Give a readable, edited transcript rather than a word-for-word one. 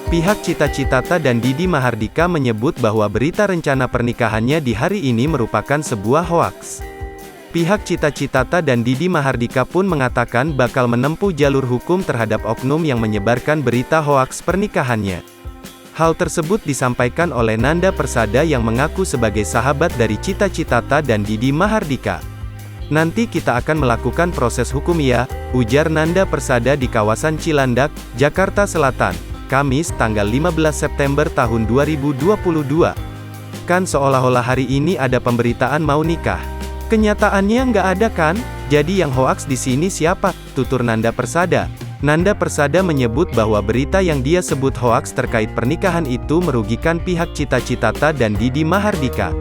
Pihak Cita Citata dan Didi Mahardika menyebut bahwa berita rencana pernikahannya di hari ini merupakan sebuah hoaks. Pihak Cita Citata dan Didi Mahardika pun mengatakan bakal menempuh jalur hukum terhadap oknum yang menyebarkan berita hoaks pernikahannya. Hal tersebut disampaikan oleh Nanda Persada yang mengaku sebagai sahabat dari Cita Citata dan Didi Mahardika. "Nanti kita akan melakukan proses hukum ya," ujar Nanda Persada di kawasan Cilandak, Jakarta Selatan, Kamis, tanggal 15 September tahun 2022. "Kan seolah-olah hari ini ada pemberitaan mau nikah. Kenyataannya nggak ada kan? Jadi yang hoaks di sini siapa?" tutur Nanda Persada. Nanda Persada menyebut bahwa berita yang dia sebut hoaks terkait pernikahan itu merugikan pihak Cita Citata dan Didi Mahardika.